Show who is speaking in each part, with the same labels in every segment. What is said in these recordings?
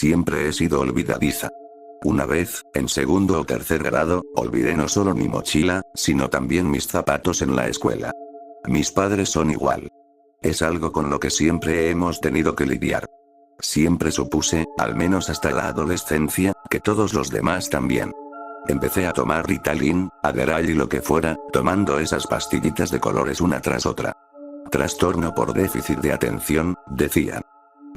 Speaker 1: Siempre he sido olvidadiza. Una vez, en segundo o tercer grado, olvidé no solo mi mochila, sino también mis zapatos en la escuela. Mis padres son igual. Es algo con lo que siempre hemos tenido que lidiar. Siempre supuse, al menos hasta la adolescencia, que todos los demás también. Empecé a tomar Ritalin, Adderall y lo que fuera, tomando esas pastillitas de colores una tras otra. Trastorno por déficit de atención, decían.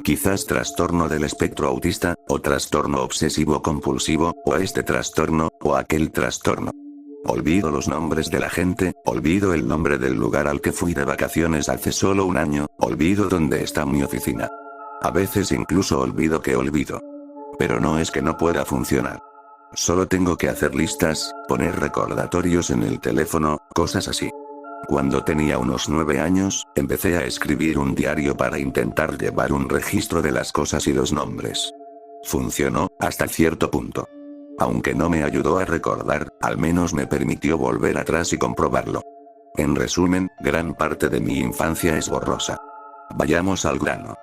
Speaker 1: Quizás trastorno del espectro autista, o trastorno obsesivo compulsivo, o este trastorno, o aquel trastorno. Olvido los nombres de la gente, olvido el nombre del lugar al que fui de vacaciones hace solo un año, olvido dónde está mi oficina. A veces incluso olvido que olvido. Pero no es que no pueda funcionar. Solo tengo que hacer listas, poner recordatorios en el teléfono, cosas así. Cuando tenía unos 9 años, empecé a escribir un diario para intentar llevar un registro de las cosas y los nombres. Funcionó, hasta cierto punto. Aunque no me ayudó a recordar, al menos me permitió volver atrás y comprobarlo. En resumen, gran parte de mi infancia es borrosa. Vayamos al grano.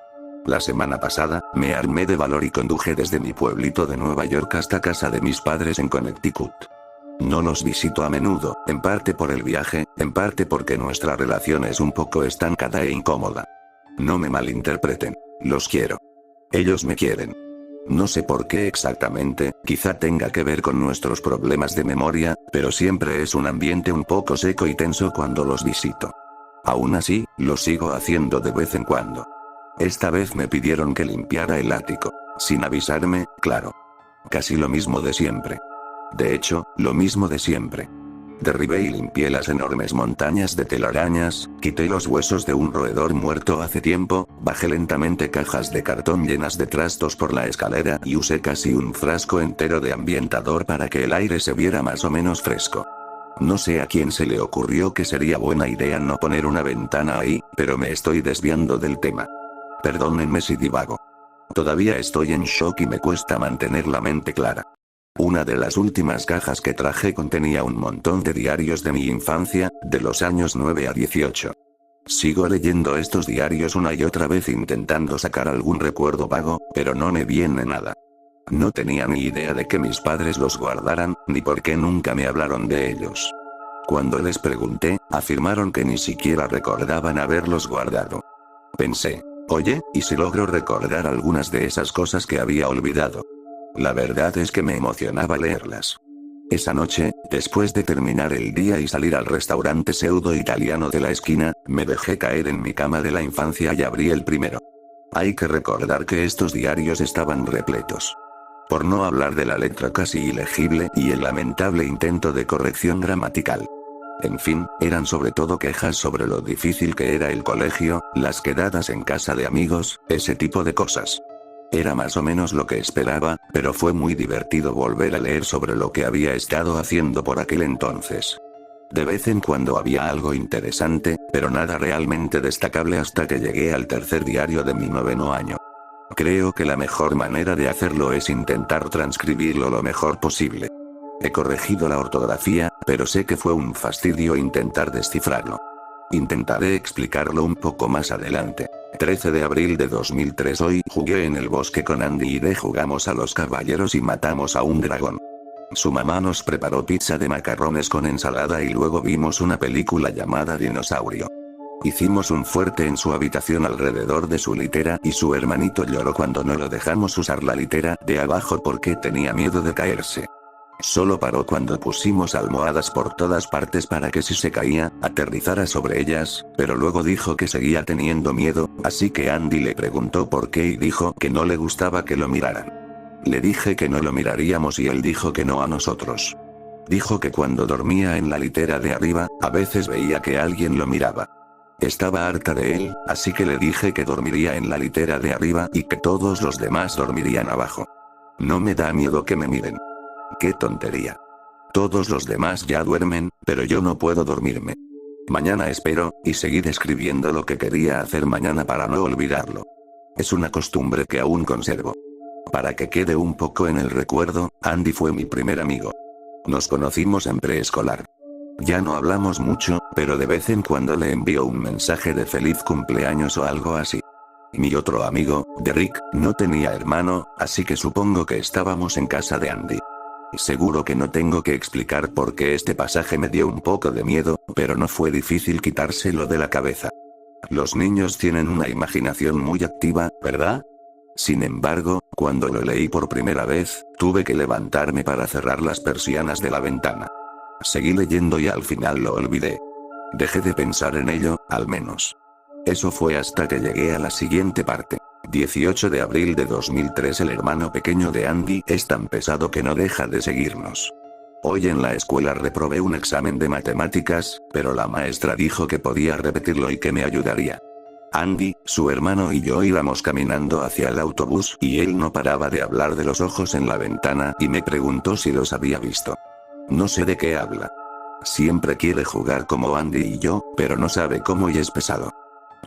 Speaker 1: La semana pasada, me armé de valor y conduje desde mi pueblito de Nueva York hasta casa de mis padres en Connecticut. No los visito a menudo, en parte por el viaje, en parte porque nuestra relación es un poco estancada e incómoda. No me malinterpreten, los quiero. Ellos me quieren. No sé por qué exactamente, quizá tenga que ver con nuestros problemas de memoria, pero siempre es un ambiente un poco seco y tenso cuando los visito. Aún así, lo sigo haciendo de vez en cuando. Esta vez me pidieron que limpiara el ático. Sin avisarme, claro. Casi lo mismo de siempre. De hecho, lo mismo de siempre. Derribé y limpié las enormes montañas de telarañas, quité los huesos de un roedor muerto hace tiempo, bajé lentamente cajas de cartón llenas de trastos por la escalera y usé casi un frasco entero de ambientador para que el aire se viera más o menos fresco. No sé a quién se le ocurrió que sería buena idea no poner una ventana ahí, pero me estoy desviando del tema. Perdónenme si divago. Todavía estoy en shock y me cuesta mantener la mente clara. Una de las últimas cajas que traje contenía un montón de diarios de mi infancia, de los años 9 a 18. Sigo leyendo estos diarios una y otra vez intentando sacar algún recuerdo vago, pero no me viene nada. No tenía ni idea de que mis padres los guardaran, ni por qué nunca me hablaron de ellos. Cuando les pregunté, afirmaron que ni siquiera recordaban haberlos guardado. Pensé, oye, ¿y si logro recordar algunas de esas cosas que había olvidado? La verdad es que me emocionaba leerlas. Esa noche, después de terminar el día y salir al restaurante pseudo-italiano de la esquina, me dejé caer en mi cama de la infancia y abrí el primero. Hay que recordar que estos diarios estaban repletos. Por no hablar de la letra casi ilegible y el lamentable intento de corrección gramatical. En fin, eran sobre todo quejas sobre lo difícil que era el colegio, las quedadas en casa de amigos, ese tipo de cosas. Era más o menos lo que esperaba, pero fue muy divertido volver a leer sobre lo que había estado haciendo por aquel entonces. De vez en cuando había algo interesante, pero nada realmente destacable hasta que llegué al tercer diario de mi 9º año. Creo que la mejor manera de hacerlo es intentar transcribirlo lo mejor posible. He corregido la ortografía, pero sé que fue un fastidio intentar descifrarlo. Intentaré explicarlo un poco más adelante. 13 de abril de 2003. Hoy jugué en el bosque con Andy y Dee, jugamos a los caballeros y matamos a un dragón. Su mamá nos preparó pizza de macarrones con ensalada y luego vimos una película llamada Dinosaurio. Hicimos un fuerte en su habitación alrededor de su litera y su hermanito lloró cuando no lo dejamos usar la litera de abajo porque tenía miedo de caerse. Solo paró cuando pusimos almohadas por todas partes para que si se caía, aterrizara sobre ellas, pero luego dijo que seguía teniendo miedo, así que Andy le preguntó por qué y dijo que no le gustaba que lo miraran. Le dije que no lo miraríamos y él dijo que no a nosotros. Dijo que cuando dormía en la litera de arriba, a veces veía que alguien lo miraba. Estaba harta de él, así que le dije que dormiría en la litera de arriba y que todos los demás dormirían abajo. No me da miedo que me miren. ¡Qué tontería! Todos los demás ya duermen, pero yo no puedo dormirme. Mañana espero, y seguir escribiendo lo que quería hacer mañana para no olvidarlo. Es una costumbre que aún conservo. Para que quede un poco en el recuerdo, Andy fue mi primer amigo. Nos conocimos en preescolar. Ya no hablamos mucho, pero de vez en cuando le envío un mensaje de feliz cumpleaños o algo así. Mi otro amigo, Derrick, no tenía hermano, así que supongo que estábamos en casa de Andy. Seguro que no tengo que explicar por qué este pasaje me dio un poco de miedo, pero no fue difícil quitárselo de la cabeza. Los niños tienen una imaginación muy activa, ¿verdad? Sin embargo, cuando lo leí por primera vez, tuve que levantarme para cerrar las persianas de la ventana. Seguí leyendo y al final lo olvidé. Dejé de pensar en ello, al menos. Eso fue hasta que llegué a la siguiente parte. 18 de abril de 2003. El hermano pequeño de Andy es tan pesado que no deja de seguirnos. Hoy en la escuela reprobé un examen de matemáticas, pero la maestra dijo que podía repetirlo y que me ayudaría. Andy, su hermano y yo íbamos caminando hacia el autobús y él no paraba de hablar de los ojos en la ventana y me preguntó si los había visto. No sé de qué habla. Siempre quiere jugar como Andy y yo, pero no sabe cómo y es pesado.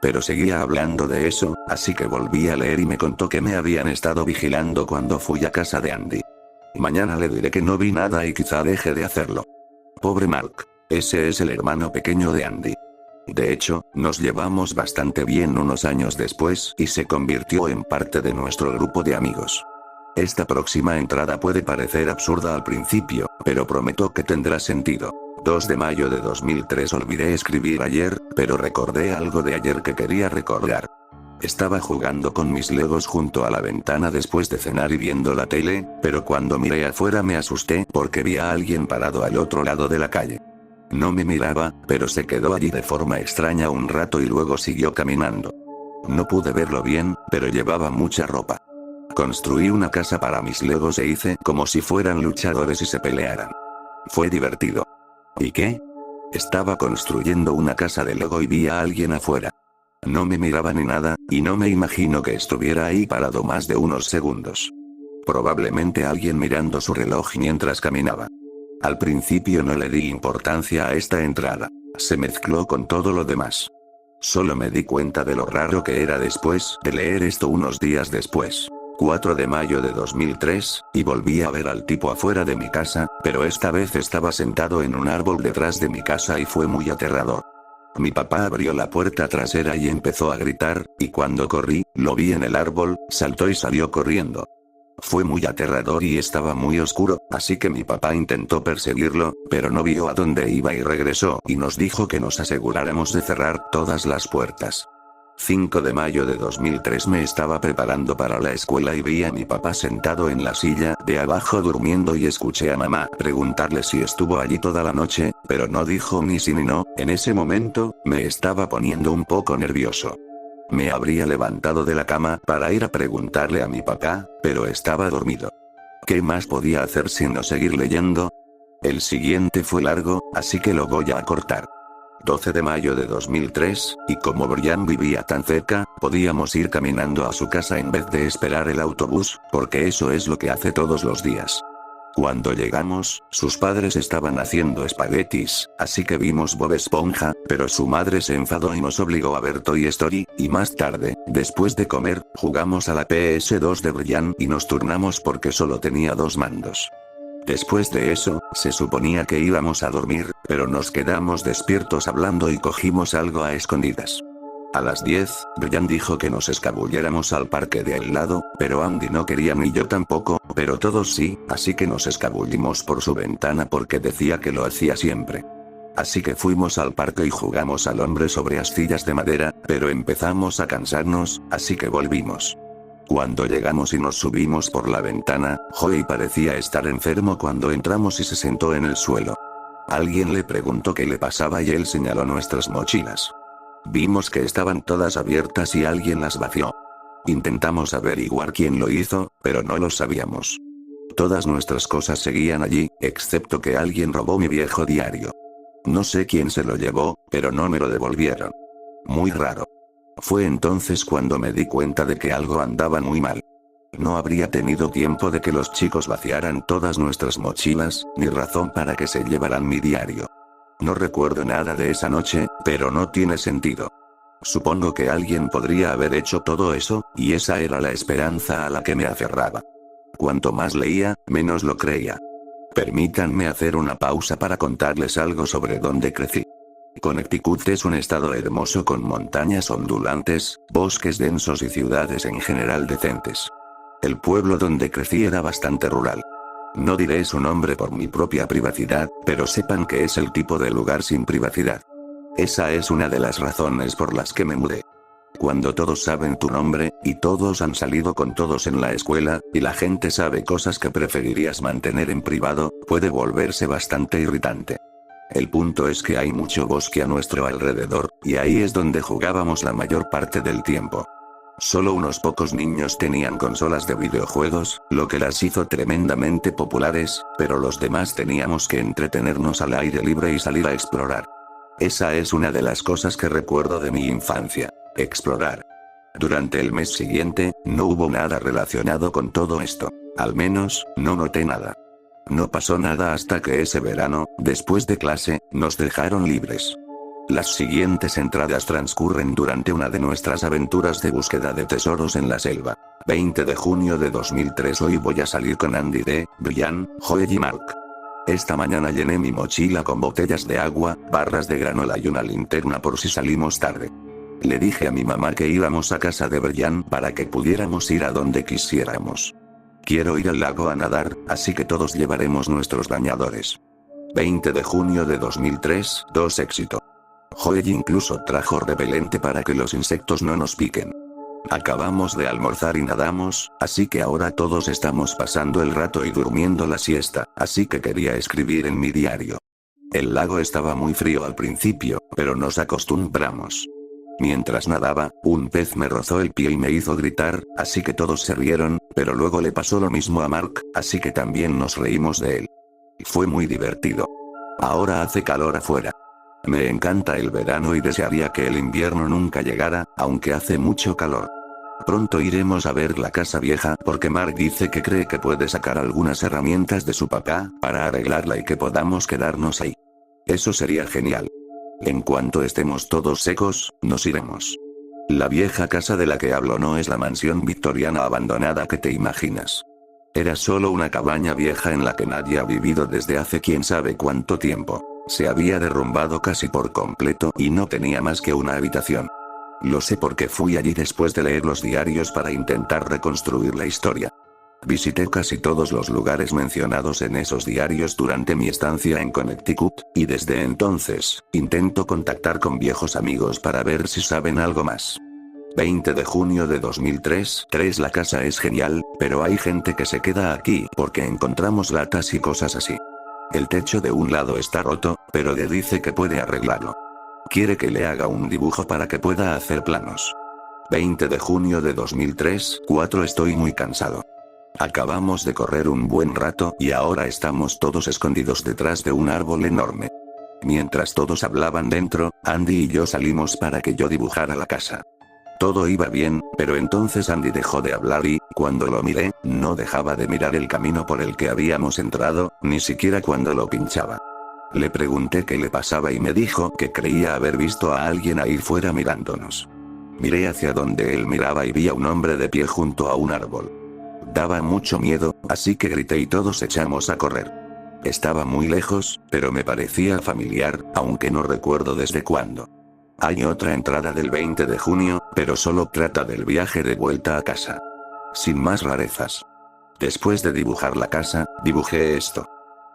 Speaker 1: Pero seguía hablando de eso, así que volví a leer y me contó que me habían estado vigilando cuando fui a casa de Andy. Mañana le diré que no vi nada y quizá deje de hacerlo. Pobre Mark. Ese es el hermano pequeño de Andy. De hecho, nos llevamos bastante bien unos años después y se convirtió en parte de nuestro grupo de amigos. Esta próxima entrada puede parecer absurda al principio, pero prometo que tendrá sentido. 2 de mayo de 2003. Olvidé escribir ayer, pero recordé algo de ayer que quería recordar. Estaba jugando con mis legos junto a la ventana después de cenar y viendo la tele, pero cuando miré afuera me asusté porque vi a alguien parado al otro lado de la calle. No me miraba, pero se quedó allí de forma extraña un rato y luego siguió caminando. No pude verlo bien, pero llevaba mucha ropa. Construí una casa para mis legos e hice como si fueran luchadores y se pelearan. Fue divertido. ¿Y qué? Estaba construyendo una casa de Lego y vi a alguien afuera. No me miraba ni nada, y no me imagino que estuviera ahí parado más de unos segundos. Probablemente alguien mirando su reloj mientras caminaba. Al principio no le di importancia a esta entrada. Se mezcló con todo lo demás. Solo me di cuenta de lo raro que era después de leer esto unos días después. 4 de mayo de 2003, y volví a ver al tipo afuera de mi casa, pero esta vez estaba sentado en un árbol detrás de mi casa y fue muy aterrador. Mi papá abrió la puerta trasera y empezó a gritar, y cuando corrí, lo vi en el árbol, saltó y salió corriendo. Fue muy aterrador y estaba muy oscuro, así que mi papá intentó perseguirlo, pero no vio a dónde iba y regresó y nos dijo que nos aseguráramos de cerrar todas las puertas. 5 de mayo de 2003. Me estaba preparando para la escuela y vi a mi papá sentado en la silla de abajo durmiendo y escuché a mamá preguntarle si estuvo allí toda la noche, pero no dijo ni sí ni no. En ese momento, me estaba poniendo un poco nervioso. Me habría levantado de la cama para ir a preguntarle a mi papá, pero estaba dormido. ¿Qué más podía hacer sino seguir leyendo? El siguiente fue largo, así que lo voy a cortar. 12 de mayo de 2003, y como Brian vivía tan cerca, podíamos ir caminando a su casa en vez de esperar el autobús, porque eso es lo que hace todos los días. Cuando llegamos, sus padres estaban haciendo espaguetis, así que vimos Bob Esponja, pero su madre se enfadó y nos obligó a ver Toy Story, y más tarde, después de comer, jugamos a la PS2 de Brian y nos turnamos porque solo tenía 2 mandos. Después de eso, se suponía que íbamos a dormir, pero nos quedamos despiertos hablando y cogimos algo a escondidas. A las 10, Brian dijo que nos escabulléramos al parque de al lado, pero Andy no quería ni yo tampoco, pero todos sí, así que nos escabullimos por su ventana porque decía que lo hacía siempre. Así que fuimos al parque y jugamos al hombre sobre astillas de madera, pero empezamos a cansarnos, así que volvimos. Cuando llegamos y nos subimos por la ventana, Joey parecía estar enfermo cuando entramos y se sentó en el suelo. Alguien le preguntó qué le pasaba y él señaló nuestras mochilas. Vimos que estaban todas abiertas y alguien las vació. Intentamos averiguar quién lo hizo, pero no lo sabíamos. Todas nuestras cosas seguían allí, excepto que alguien robó mi viejo diario. No sé quién se lo llevó, pero no me lo devolvieron. Muy raro. Fue entonces cuando me di cuenta de que algo andaba muy mal. No habría tenido tiempo de que los chicos vaciaran todas nuestras mochilas, ni razón para que se llevaran mi diario. No recuerdo nada de esa noche, pero no tiene sentido. Supongo que alguien podría haber hecho todo eso, y esa era la esperanza a la que me aferraba. Cuanto más leía, menos lo creía. Permítanme hacer una pausa para contarles algo sobre dónde crecí. Connecticut es un estado hermoso con montañas ondulantes, bosques densos y ciudades en general decentes. El pueblo donde crecí era bastante rural. No diré su nombre por mi propia privacidad, pero sepan que es el tipo de lugar sin privacidad. Esa es una de las razones por las que me mudé. Cuando todos saben tu nombre, y todos han salido con todos en la escuela, y la gente sabe cosas que preferirías mantener en privado, puede volverse bastante irritante. El punto es que hay mucho bosque a nuestro alrededor, y ahí es donde jugábamos la mayor parte del tiempo. Solo unos pocos niños tenían consolas de videojuegos, lo que las hizo tremendamente populares, pero los demás teníamos que entretenernos al aire libre y salir a explorar. Esa es una de las cosas que recuerdo de mi infancia. Explorar. Durante el mes siguiente, no hubo nada relacionado con todo esto. Al menos, no noté nada. No pasó nada hasta que ese verano, después de clase, nos dejaron libres. Las siguientes entradas transcurren durante una de nuestras aventuras de búsqueda de tesoros en la selva. 20 de junio de 2003. Hoy voy a salir con Andy D, Brian, Joel y Mark. Esta mañana llené mi mochila con botellas de agua, barras de granola y una linterna por si salimos tarde. Le dije a mi mamá que íbamos a casa de Brian para que pudiéramos ir a donde quisiéramos. Quiero ir al lago a nadar, así que todos llevaremos nuestros bañadores. 20 de junio de 2003, 2 éxito. Joel incluso trajo repelente para que los insectos no nos piquen. Acabamos de almorzar y nadamos, así que ahora todos estamos pasando el rato y durmiendo la siesta, así que quería escribir en mi diario. El lago estaba muy frío al principio, pero nos acostumbramos. Mientras nadaba, un pez me rozó el pie y me hizo gritar, así que todos se rieron, pero luego le pasó lo mismo a Mark, así que también nos reímos de él. Fue muy divertido. Ahora hace calor afuera. Me encanta el verano y desearía que el invierno nunca llegara, aunque hace mucho calor. Pronto iremos a ver la casa vieja porque Mark dice que cree que puede sacar algunas herramientas de su papá, para arreglarla y que podamos quedarnos ahí. Eso sería genial. En cuanto estemos todos secos, nos iremos. La vieja casa de la que hablo no es la mansión victoriana abandonada que te imaginas. Era solo una cabaña vieja en la que nadie ha vivido desde hace quién sabe cuánto tiempo. Se había derrumbado casi por completo y no tenía más que una habitación. Lo sé porque fui allí después de leer los diarios para intentar reconstruir la historia. Visité casi todos los lugares mencionados en esos diarios durante mi estancia en Connecticut, y desde entonces, intento contactar con viejos amigos para ver si saben algo más. 20 de junio de 2003, 3. La casa es genial, pero hay gente que se queda aquí porque encontramos latas y cosas así. El techo de un lado está roto, pero le dice que puede arreglarlo. Quiere que le haga un dibujo para que pueda hacer planos. 20 de junio de 2003, 4. Estoy muy cansado. Acabamos de correr un buen rato y ahora estamos todos escondidos detrás de un árbol enorme. Mientras todos hablaban dentro, Andy y yo salimos para que yo dibujara la casa. Todo iba bien, pero entonces Andy dejó de hablar y, cuando lo miré, no dejaba de mirar el camino por el que habíamos entrado, ni siquiera cuando lo pinchaba. Le pregunté qué le pasaba y me dijo que creía haber visto a alguien ahí fuera mirándonos. Miré hacia donde él miraba y vi a un hombre de pie junto a un árbol. Daba mucho miedo, así que grité y todos echamos a correr. Estaba muy lejos, pero me parecía familiar, aunque no recuerdo desde cuándo. Hay otra entrada del 20 de junio, pero solo trata del viaje de vuelta a casa. Sin más rarezas. Después de dibujar la casa, dibujé esto.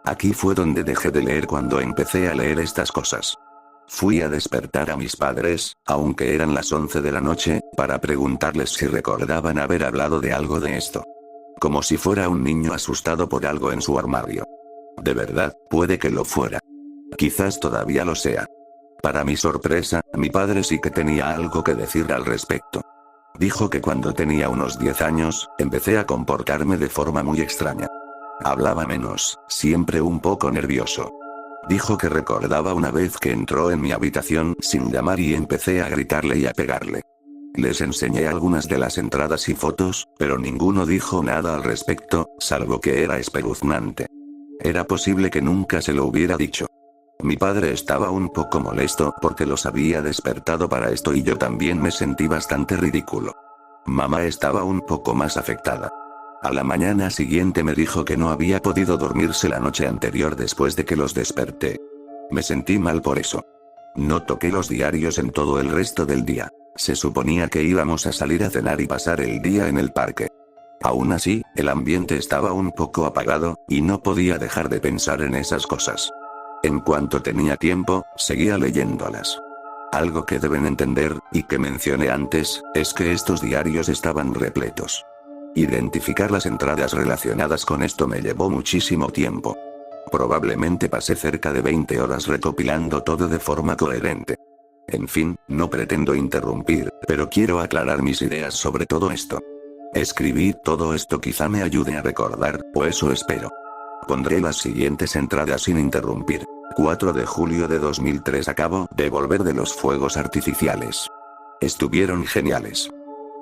Speaker 1: Aquí fue donde dejé de leer cuando empecé a leer estas cosas. Fui a despertar a mis padres, aunque eran las 11 de la noche, para preguntarles si recordaban haber hablado de algo de esto. Como si fuera un niño asustado por algo en su armario. De verdad, puede que lo fuera. Quizás todavía lo sea. Para mi sorpresa, mi padre sí que tenía algo que decir al respecto. Dijo que cuando tenía unos 10 años, empecé a comportarme de forma muy extraña. Hablaba menos, siempre un poco nervioso. Dijo que recordaba una vez que entró en mi habitación sin llamar y empecé a gritarle y a pegarle. Les enseñé algunas de las entradas y fotos, pero ninguno dijo nada al respecto, salvo que era espeluznante. Era posible que nunca se lo hubiera dicho. Mi padre estaba un poco molesto porque los había despertado para esto y yo también me sentí bastante ridículo. Mamá estaba un poco más afectada. A la mañana siguiente me dijo que no había podido dormirse la noche anterior después de que los desperté. Me sentí mal por eso. No toqué los diarios en todo el resto del día. Se suponía que íbamos a salir a cenar y pasar el día en el parque. Aún así, el ambiente estaba un poco apagado, y no podía dejar de pensar en esas cosas. En cuanto tenía tiempo, seguía leyéndolas. Algo que deben entender, y que mencioné antes, es que estos diarios estaban repletos. Identificar las entradas relacionadas con esto me llevó muchísimo tiempo. Probablemente pasé cerca de 20 horas recopilando todo de forma coherente. En fin, no pretendo interrumpir, pero quiero aclarar mis ideas sobre todo esto. Escribir todo esto quizá me ayude a recordar, o eso espero. Pondré las siguientes entradas sin interrumpir. 4 de julio de 2003. Acabo de volver de los fuegos artificiales. Estuvieron geniales.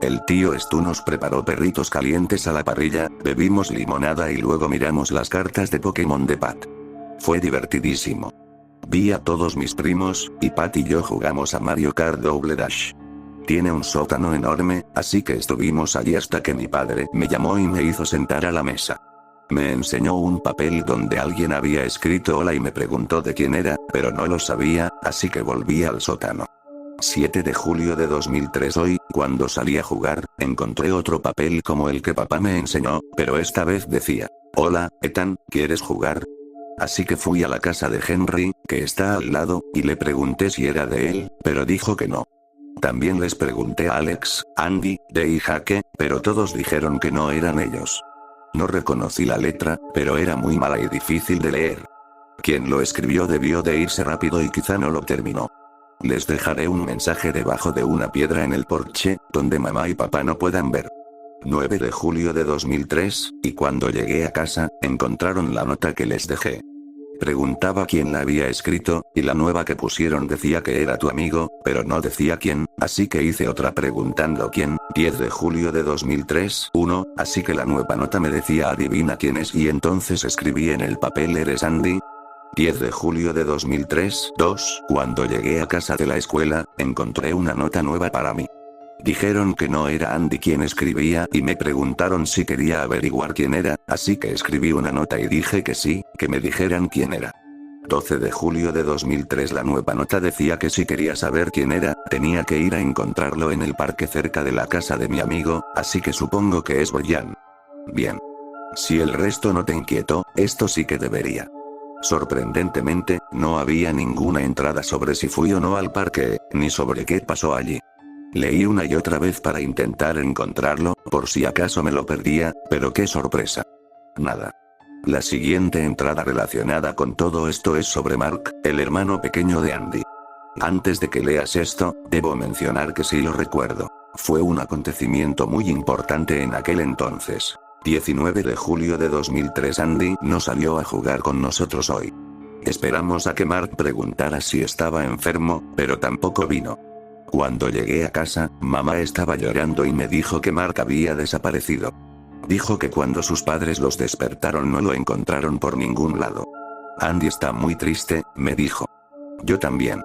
Speaker 1: El tío Stu nos preparó perritos calientes a la parrilla, bebimos limonada y luego miramos las cartas de Pokémon de Pat. Fue divertidísimo. Vi a todos mis primos, y Pat y yo jugamos a Mario Kart Double Dash. Tiene un sótano enorme, así que estuvimos allí hasta que mi padre me llamó y me hizo sentar a la mesa. Me enseñó un papel donde alguien había escrito hola y me preguntó de quién era, pero no lo sabía, así que volví al sótano. 7 de julio de 2003. Hoy, cuando salí a jugar, encontré otro papel como el que papá me enseñó, pero esta vez decía, hola, Ethan, ¿quieres jugar? Así que fui a la casa de Henry, que está al lado, y le pregunté si era de él, pero dijo que no. También les pregunté a Alex, Andy, Dave y Jake, pero todos dijeron que no eran ellos. No reconocí la letra, pero era muy mala y difícil de leer. Quien lo escribió debió de irse rápido y quizá no lo terminó. Les dejaré un mensaje debajo de una piedra en el porche, donde mamá y papá no puedan ver. 9 de julio de 2003, y cuando llegué a casa, encontraron la nota que les dejé. Preguntaba quién la había escrito, y la nueva que pusieron decía que era tu amigo, pero no decía quién, así que hice otra preguntando quién. 10 de julio de 2003, 1, así que la nueva nota me decía adivina quién es y entonces escribí en el papel eres Andy. 10 de julio de 2003, 2, cuando llegué a casa de la escuela, encontré una nota nueva para mí. Dijeron que no era Andy quien escribía y me preguntaron si quería averiguar quién era, así que escribí una nota y dije que sí, que me dijeran quién era. 12 de julio de 2003. La nueva nota decía que si quería saber quién era, tenía que ir a encontrarlo en el parque cerca de la casa de mi amigo, así que supongo que es Boyan. Bien. Si el resto no te inquietó, esto sí que debería. Sorprendentemente, no había ninguna entrada sobre si fui o no al parque, ni sobre qué pasó allí. Leí una y otra vez para intentar encontrarlo, por si acaso me lo perdía, pero qué sorpresa. Nada. La siguiente entrada relacionada con todo esto es sobre Mark, el hermano pequeño de Andy. Antes de que leas esto, debo mencionar que sí lo recuerdo. Fue un acontecimiento muy importante en aquel entonces. 19 de julio de 2003. Andy no salió a jugar con nosotros hoy. Esperamos a que Mark preguntara si estaba enfermo, pero tampoco vino. Cuando llegué a casa, mamá estaba llorando y me dijo que Mark había desaparecido. Dijo que cuando sus padres los despertaron no lo encontraron por ningún lado. Andy está muy triste, me dijo. Yo también.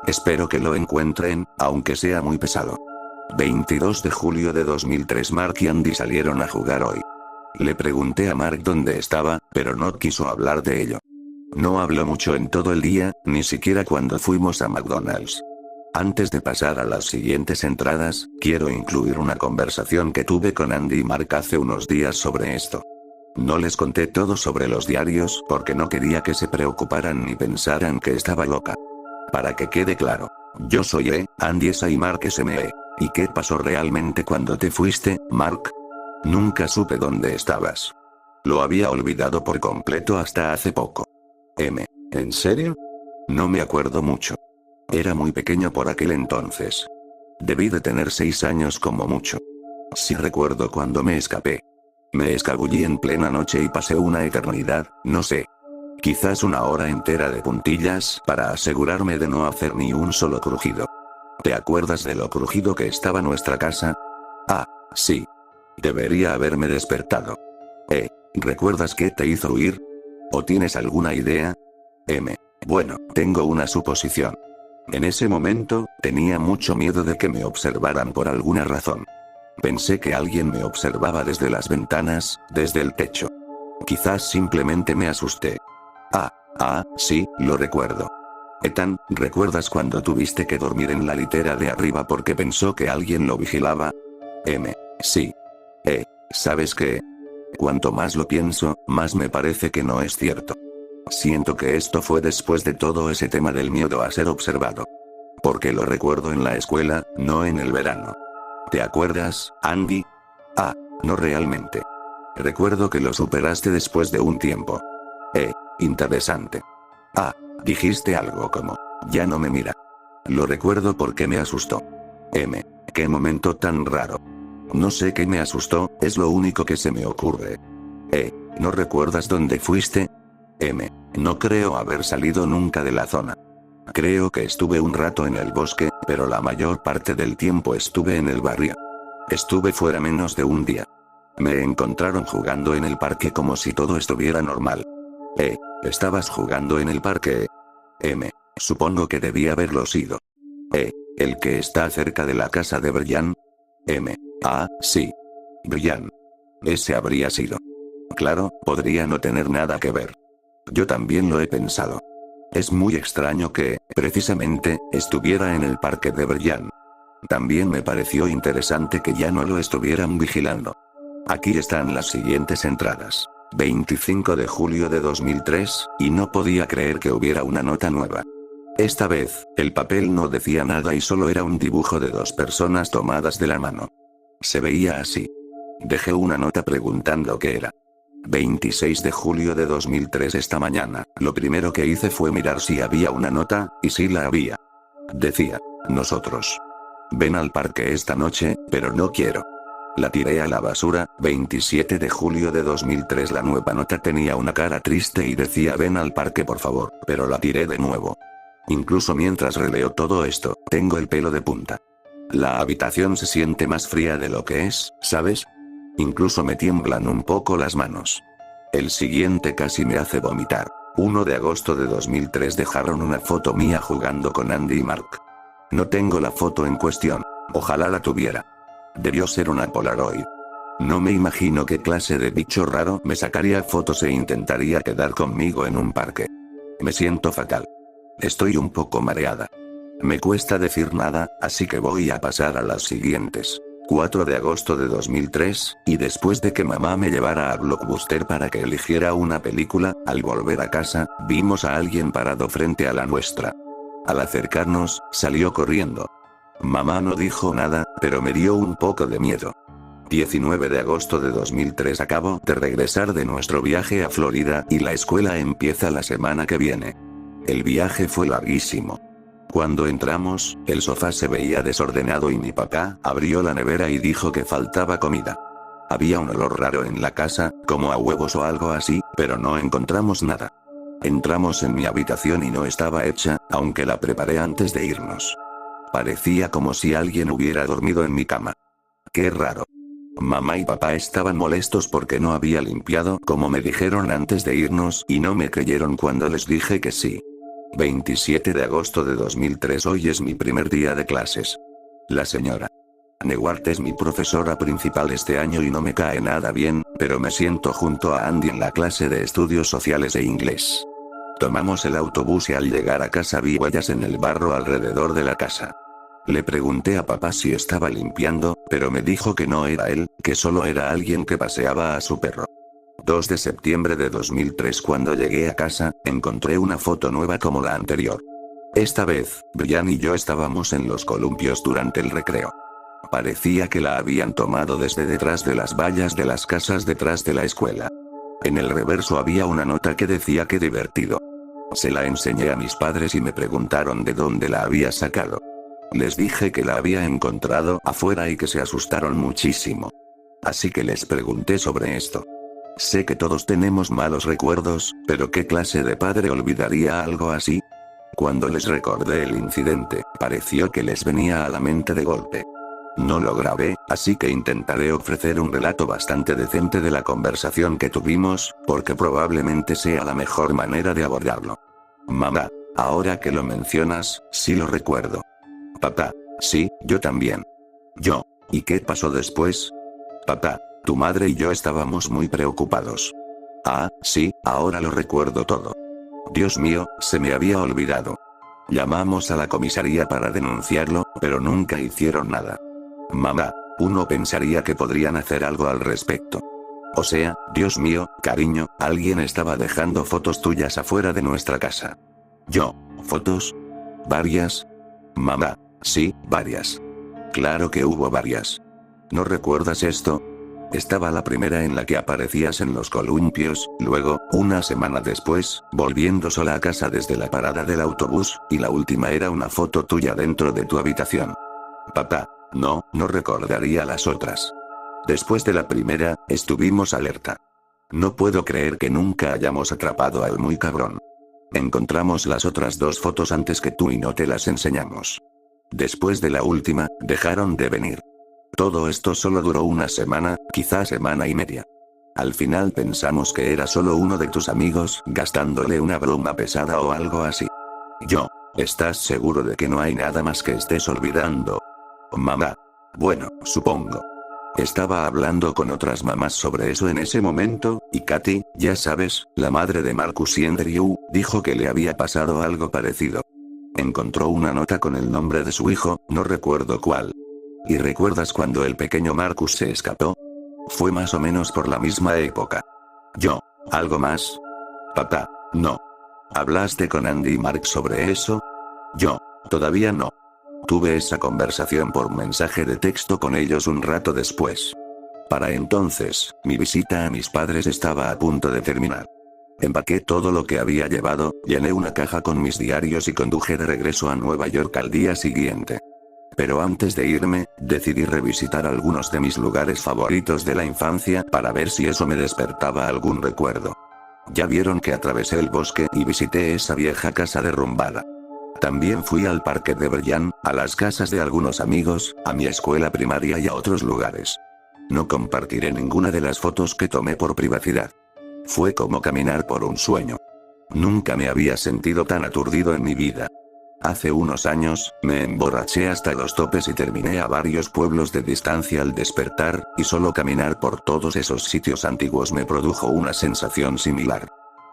Speaker 1: Espero que lo encuentren, aunque sea muy pesado. 22 de julio de 2003. Mark y Andy salieron a jugar hoy. Le pregunté a Mark dónde estaba, pero no quiso hablar de ello. No habló mucho en todo el día, ni siquiera cuando fuimos a McDonald's. Antes de pasar a las siguientes entradas, quiero incluir una conversación que tuve con Andy y Mark hace unos días sobre esto. No les conté todo sobre los diarios porque no quería que se preocuparan ni pensaran que estaba loca. Para que quede claro, yo soy Andy y Mark es M. ¿Y qué pasó realmente cuando te fuiste, Mark? Nunca supe dónde estabas. Lo había olvidado por completo hasta hace poco. ¿En serio? No me acuerdo mucho. Era muy pequeño por aquel entonces. Debí de tener 6 años como mucho. Sí recuerdo cuando me escapé. Me escabullí en plena noche y pasé una eternidad, no sé. Quizás una hora entera de puntillas para asegurarme de no hacer ni un solo crujido. ¿Te acuerdas de lo crujido que estaba nuestra casa? Ah, sí. Debería haberme despertado. ¿Recuerdas qué te hizo huir? ¿O tienes alguna idea? Bueno, tengo una suposición. En ese momento, tenía mucho miedo de que me observaran por alguna razón. Pensé que alguien me observaba desde las ventanas, desde el techo. Quizás simplemente me asusté. Sí, lo recuerdo. Ethan, ¿recuerdas cuando tuviste que dormir en la litera de arriba porque pensó que alguien lo vigilaba? Sí. ¿Sabes qué? Cuanto más lo pienso, más me parece que no es cierto. Siento que esto fue después de todo ese tema del miedo a ser observado. Porque lo recuerdo en la escuela, no en el verano. ¿Te acuerdas, Andy? No realmente. Recuerdo que lo superaste después de un tiempo. Interesante. Dijiste algo como, ya no me mira. Lo recuerdo porque me asustó. Qué momento tan raro. No sé qué me asustó, es lo único que se me ocurre. ¿No recuerdas dónde fuiste? No creo haber salido nunca de la zona. Creo que estuve un rato en el bosque, pero la mayor parte del tiempo estuve en el barrio. Estuve fuera menos de un día. Me encontraron jugando en el parque como si todo estuviera normal. ¿Estabas jugando en el parque? Supongo que debí haberlo sido. ¿El que está cerca de la casa de Brian? Sí. Brian. Ese habría sido. Claro, podría no tener nada que ver. Yo también lo he pensado. Es muy extraño que, precisamente, estuviera en el parque de Brian. También me pareció interesante que ya no lo estuvieran vigilando. Aquí están las siguientes entradas. 25 de julio de 2003, y no podía creer que hubiera una nota nueva. Esta vez, el papel no decía nada y solo era un dibujo de dos personas tomadas de la mano. Se veía así. Dejé una nota preguntando qué era. 26 de julio de 2003 esta mañana, lo primero que hice fue mirar si había una nota, y sí la había. Decía, nosotros. Ven al parque esta noche, pero no quiero. La tiré a la basura. 27 de julio de 2003 la nueva nota tenía una cara triste y decía ven al parque por favor, pero la tiré de nuevo. Incluso mientras releo todo esto, tengo el pelo de punta. La habitación se siente más fría de lo que es, ¿sabes? Incluso me tiemblan un poco las manos. El siguiente casi me hace vomitar. 1 de agosto de 2003 dejaron una foto mía jugando con Andy y Mark. No tengo la foto en cuestión. Ojalá la tuviera. Debió ser una Polaroid. No me imagino qué clase de bicho raro me sacaría fotos e intentaría quedar conmigo en un parque. Me siento fatal. Estoy un poco mareada. Me cuesta decir nada, así que voy a pasar a las siguientes. 4 de agosto de 2003, y después de que mamá me llevara a Blockbuster para que eligiera una película, al volver a casa, vimos a alguien parado frente a la nuestra. Al acercarnos, salió corriendo. Mamá no dijo nada, pero me dio un poco de miedo. 19 de agosto de 2003 acabo de regresar de nuestro viaje a Florida y la escuela empieza la semana que viene. El viaje fue larguísimo. Cuando entramos, el sofá se veía desordenado y mi papá abrió la nevera y dijo que faltaba comida. Había un olor raro en la casa, como a huevos o algo así, pero no encontramos nada. Entramos en mi habitación y no estaba hecha, aunque la preparé antes de irnos. Parecía como si alguien hubiera dormido en mi cama. Qué raro. Mamá y papá estaban molestos porque no había limpiado como me dijeron antes de irnos y no me creyeron cuando les dije que sí. 27 de agosto de 2003 hoy es mi primer día de clases. La señora Newart es mi profesora principal este año y no me cae nada bien, pero me siento junto a Andy en la clase de estudios sociales e inglés. Tomamos el autobús y al llegar a casa vi huellas en el barro alrededor de la casa. Le pregunté a papá si estaba limpiando, pero me dijo que no era él, que solo era alguien que paseaba a su perro. 2 de septiembre de 2003 cuando llegué a casa, encontré una foto nueva como la anterior. Esta vez, Brian y yo estábamos en los columpios durante el recreo. Parecía que la habían tomado desde detrás de las vallas de las casas detrás de la escuela. En el reverso había una nota que decía qué divertido. Se la enseñé a mis padres y me preguntaron de dónde la había sacado. Les dije que la había encontrado afuera y que se asustaron muchísimo. Así que les pregunté sobre esto. Sé que todos tenemos malos recuerdos, pero ¿qué clase de padre olvidaría algo así? Cuando les recordé el incidente, pareció que les venía a la mente de golpe. No lo grabé, así que intentaré ofrecer un relato bastante decente de la conversación que tuvimos, porque probablemente sea la mejor manera de abordarlo. Mamá, ahora que lo mencionas, sí lo recuerdo. Papá, sí, yo también. Yo, ¿y qué pasó después? Papá, tu madre y yo estábamos muy preocupados. Ah, sí, ahora lo recuerdo todo. Dios mío, se me había olvidado. Llamamos a la comisaría para denunciarlo, pero nunca hicieron nada. Mamá, uno pensaría que podrían hacer algo al respecto. O sea, Dios mío, cariño, alguien estaba dejando fotos tuyas afuera de nuestra casa. Yo, ¿fotos? ¿Varias? Mamá, sí, varias. Claro que hubo varias. ¿No recuerdas esto? Estaba la primera en la que aparecías en los columpios, luego, una semana después, volviendo sola a casa desde la parada del autobús, y la última era una foto tuya dentro de tu habitación. Papá, no recordaría las otras. Después de la primera, estuvimos alerta. No puedo creer que nunca hayamos atrapado al muy cabrón. Encontramos las otras 2 fotos antes que tú y no te las enseñamos. Después de la última, dejaron de venir. Todo esto solo duró una semana, quizá semana y media. Al final pensamos que era solo uno de tus amigos gastándole una broma pesada o algo así. Yo, ¿estás seguro de que no hay nada más que estés olvidando? Mamá. Bueno, supongo. Estaba hablando con otras mamás sobre eso en ese momento, y Katy, ya sabes, la madre de Marcus y Andrew, dijo que le había pasado algo parecido. Encontró una nota con el nombre de su hijo, no recuerdo cuál. ¿Y recuerdas cuando el pequeño Marcus se escapó? Fue más o menos por la misma época. Yo, ¿algo más? Papá, no. ¿Hablaste con Andy y Mark sobre eso? Yo, todavía no. Tuve esa conversación por mensaje de texto con ellos un rato después. Para entonces, mi visita a mis padres estaba a punto de terminar. Empaqué todo lo que había llevado, llené una caja con mis diarios y conduje de regreso a Nueva York al día siguiente. Pero antes de irme, decidí revisitar algunos de mis lugares favoritos de la infancia para ver si eso me despertaba algún recuerdo. Ya vieron que atravesé el bosque y visité esa vieja casa derrumbada. También fui al parque de Brian, a las casas de algunos amigos, a mi escuela primaria y a otros lugares. No compartiré ninguna de las fotos que tomé por privacidad. Fue como caminar por un sueño. Nunca me había sentido tan aturdido en mi vida. Hace unos años, me emborraché hasta los topes y terminé a varios pueblos de distancia al despertar, y solo caminar por todos esos sitios antiguos me produjo una sensación similar.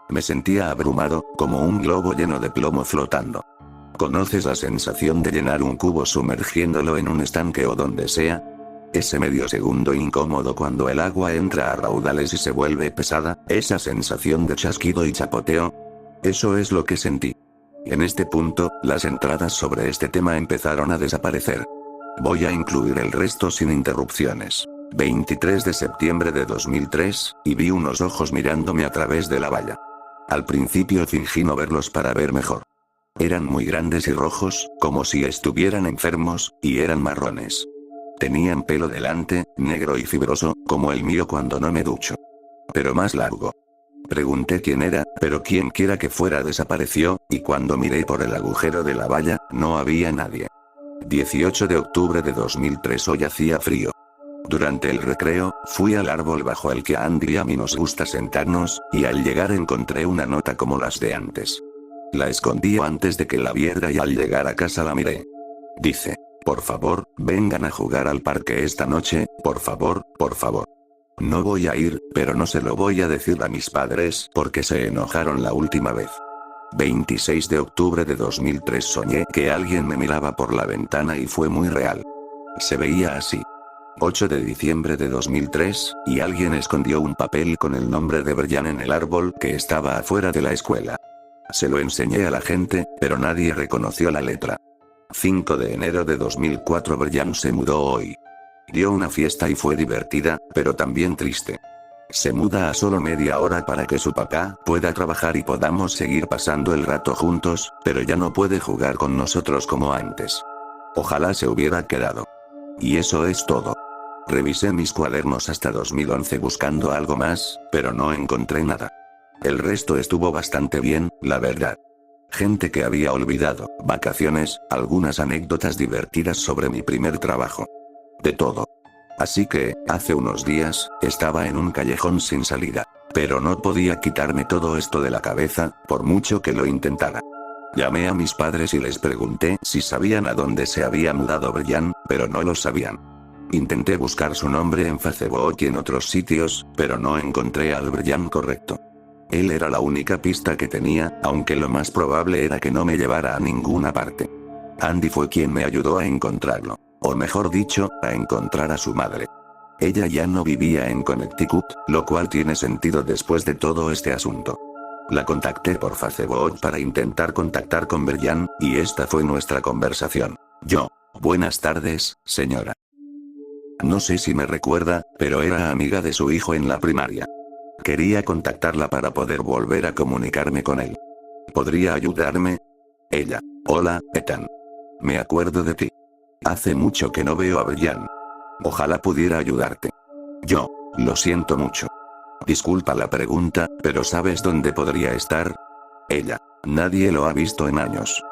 Speaker 1: Me sentía abrumado, como un globo lleno de plomo flotando. ¿Conoces la sensación de llenar un cubo sumergiéndolo en un estanque o donde sea? Ese medio segundo incómodo cuando el agua entra a raudales y se vuelve pesada, esa sensación de chasquido y chapoteo. Eso es lo que sentí. En este punto, las entradas sobre este tema empezaron a desaparecer. Voy a incluir el resto sin interrupciones. 23 de septiembre de 2003, y vi unos ojos mirándome a través de la valla. Al principio fingí no verlos para ver mejor. Eran muy grandes y rojos, como si estuvieran enfermos, y eran marrones. Tenían pelo delante, negro y fibroso, como el mío cuando no me ducho. Pero más largo. Pregunté quién era, pero quien quiera que fuera desapareció, y cuando miré por el agujero de la valla, no había nadie. 18 de octubre de 2003. Hoy hacía frío. Durante el recreo, fui al árbol bajo el que a Andy y a mí nos gusta sentarnos, y al llegar encontré una nota como las de antes. La escondí antes de que la viera y al llegar a casa la miré. Dice: por favor, vengan a jugar al parque esta noche, por favor, por favor. No voy a ir, pero no se lo voy a decir a mis padres porque se enojaron la última vez. 26 de octubre de 2003. Soñé que alguien me miraba por la ventana y fue muy real. Se veía así. 8 de diciembre de 2003, y alguien escondió un papel con el nombre de Brian en el árbol que estaba afuera de la escuela. Se lo enseñé a la gente, pero nadie reconoció la letra. 5 de enero de 2004. Brian se mudó hoy. Dio una fiesta y fue divertida, pero también triste. Se muda a solo media hora para que su papá pueda trabajar y podamos seguir pasando el rato juntos, pero ya no puede jugar con nosotros como antes. Ojalá se hubiera quedado. Y eso es todo. Revisé mis cuadernos hasta 2011 buscando algo más, pero no encontré nada. El resto estuvo bastante bien, la verdad. Gente que había olvidado, vacaciones, algunas anécdotas divertidas sobre mi primer trabajo. De todo. Así que, hace unos días, estaba en un callejón sin salida. Pero no podía quitarme todo esto de la cabeza, por mucho que lo intentara. Llamé a mis padres y les pregunté si sabían a dónde se había mudado Brian, pero no lo sabían. Intenté buscar su nombre en Facebook y en otros sitios, pero no encontré al Brian correcto. Él era la única pista que tenía, aunque lo más probable era que no me llevara a ninguna parte. Andy fue quien me ayudó a encontrarlo. O mejor dicho, a encontrar a su madre. Ella ya no vivía en Connecticut, lo cual tiene sentido después de todo este asunto. La contacté por Facebook para intentar contactar con Brian, y esta fue nuestra conversación. Yo. Buenas tardes, señora. No sé si me recuerda, pero era amiga de su hijo en la primaria. Quería contactarla para poder volver a comunicarme con él. ¿Podría ayudarme? Ella. Hola, Ethan. Me acuerdo de ti. Hace mucho que no veo a Brian. Ojalá pudiera ayudarte. Yo. Lo siento mucho. Disculpa la pregunta, pero ¿sabes dónde podría estar? Ella. Nadie lo ha visto en años.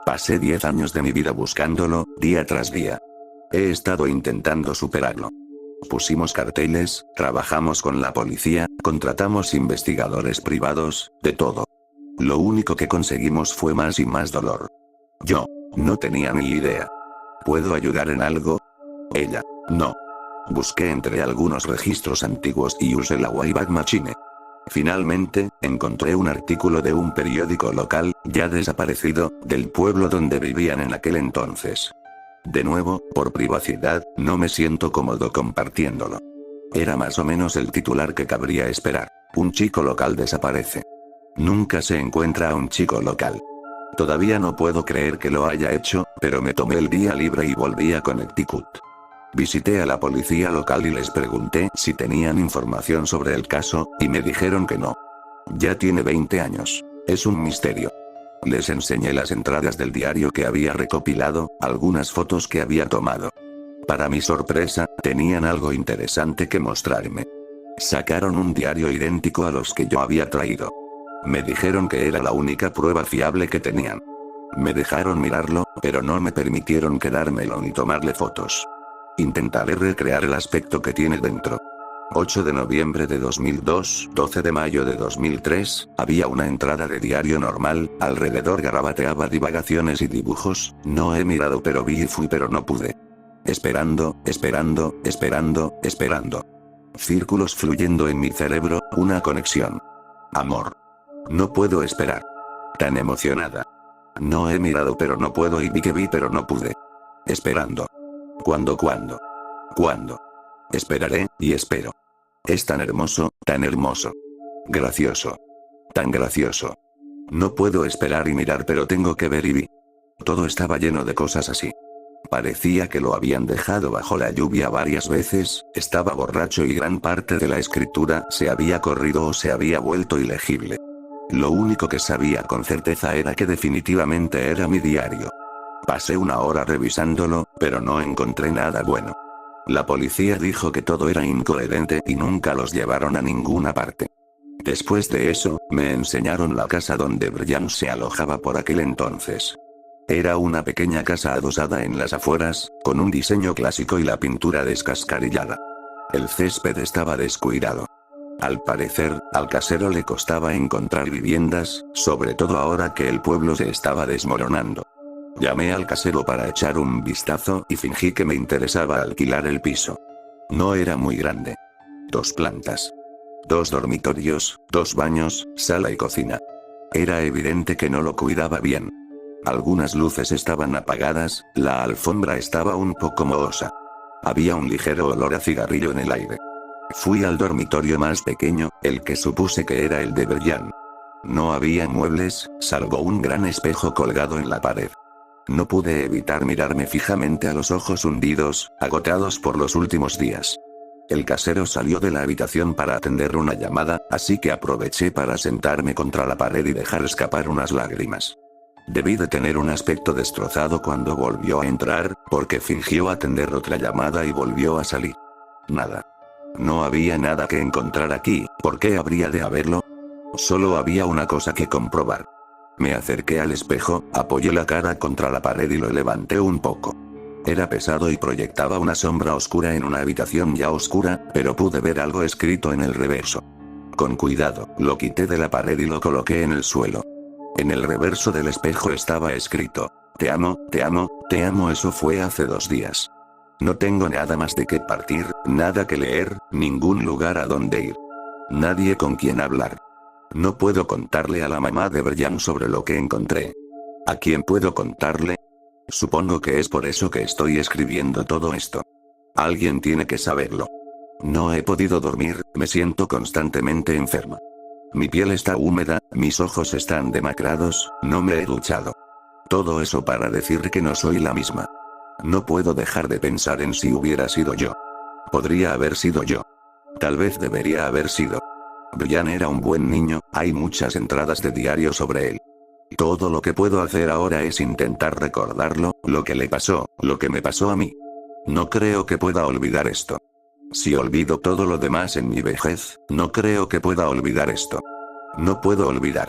Speaker 1: Pasé 10 años de mi vida buscándolo, día tras día. He estado intentando superarlo. Pusimos carteles, trabajamos con la policía, contratamos investigadores privados, de todo. Lo único que conseguimos fue más y más dolor. Yo. No tenía ni idea. ¿Puedo ayudar en algo? Ella. No. Busqué entre algunos registros antiguos y usé la Wayback Machine. Finalmente, encontré un artículo de un periódico local, ya desaparecido, del pueblo donde vivían en aquel entonces. De nuevo, por privacidad, no me siento cómodo compartiéndolo. Era más o menos el titular que cabría esperar. Un chico local desaparece. Nunca se encuentra a un chico local. Todavía no puedo creer que lo haya hecho, pero me tomé el día libre y volví a Connecticut. Visité a la policía local y les pregunté si tenían información sobre el caso, y me dijeron que no. Ya tiene 20 años. Es un misterio. Les enseñé las entradas del diario que había recopilado, algunas fotos que había tomado. Para mi sorpresa, tenían algo interesante que mostrarme. Sacaron un diario idéntico a los que yo había traído. Me dijeron que era la única prueba fiable que tenían. Me dejaron mirarlo, pero no me permitieron quedármelo ni tomarle fotos. Intentaré recrear el aspecto que tiene dentro. 8 de noviembre de 2002, 12 de mayo de 2003, había una entrada de diario normal, alrededor garabateaba divagaciones y dibujos, no he mirado pero vi y fui pero no pude. Esperando, esperando, esperando, esperando. Círculos fluyendo en mi cerebro, una conexión. Amor. No puedo esperar. Tan emocionada. No he mirado pero no puedo y vi que vi pero no pude. Esperando. ¿Cuándo? ¿Cuándo? Esperaré, y espero. Es tan hermoso, tan hermoso. Gracioso. Tan gracioso. No puedo esperar y mirar pero tengo que ver y vi. Todo estaba lleno de cosas así. Parecía que lo habían dejado bajo la lluvia varias veces, estaba borracho y gran parte de la escritura se había corrido o se había vuelto ilegible. Lo único que sabía con certeza era que definitivamente era mi diario. Pasé una hora revisándolo, pero no encontré nada bueno. La policía dijo que todo era incoherente y nunca los llevaron a ninguna parte. Después de eso, me enseñaron la casa donde Brian se alojaba por aquel entonces. Era una pequeña casa adosada en las afueras, con un diseño clásico y la pintura descascarillada. El césped estaba descuidado. Al parecer, al casero le costaba encontrar viviendas, sobre todo ahora que el pueblo se estaba desmoronando. Llamé al casero para echar un vistazo y fingí que me interesaba alquilar el piso. No era muy grande. 2 plantas. 2 dormitorios, 2 baños, sala y cocina. Era evidente que no lo cuidaba bien. Algunas luces estaban apagadas, la alfombra estaba un poco mohosa. Había un ligero olor a cigarrillo en el aire. Fui al dormitorio más pequeño, el que supuse que era el de Brian. No había muebles, salvo un gran espejo colgado en la pared. No pude evitar mirarme fijamente a los ojos hundidos, agotados por los últimos días. El casero salió de la habitación para atender una llamada, así que aproveché para sentarme contra la pared y dejar escapar unas lágrimas. Debí de tener un aspecto destrozado cuando volvió a entrar, porque fingió atender otra llamada y volvió a salir. Nada. No había nada que encontrar aquí, ¿por qué habría de haberlo? Solo había una cosa que comprobar. Me acerqué al espejo, apoyé la cara contra la pared y lo levanté un poco. Era pesado y proyectaba una sombra oscura en una habitación ya oscura, pero pude ver algo escrito en el reverso. Con cuidado, lo quité de la pared y lo coloqué en el suelo. En el reverso del espejo estaba escrito: te amo, te amo, te amo. Eso fue hace 2 días. No tengo nada más de qué partir, nada que leer, ningún lugar a donde ir. Nadie con quien hablar. No puedo contarle a la mamá de Brian sobre lo que encontré. ¿A quién puedo contarle? Supongo que es por eso que estoy escribiendo todo esto. Alguien tiene que saberlo. No he podido dormir, me siento constantemente enferma. Mi piel está húmeda, mis ojos están demacrados, no me he duchado. Todo eso para decir que no soy la misma. No puedo dejar de pensar en si hubiera sido yo. Podría haber sido yo. Tal vez debería haber sido. Brian era un buen niño, hay muchas entradas de diario sobre él. Todo lo que puedo hacer ahora es intentar recordarlo, lo que le pasó, lo que me pasó a mí. No creo que pueda olvidar esto. Si olvido todo lo demás en mi vejez, no creo que pueda olvidar esto. No puedo olvidar.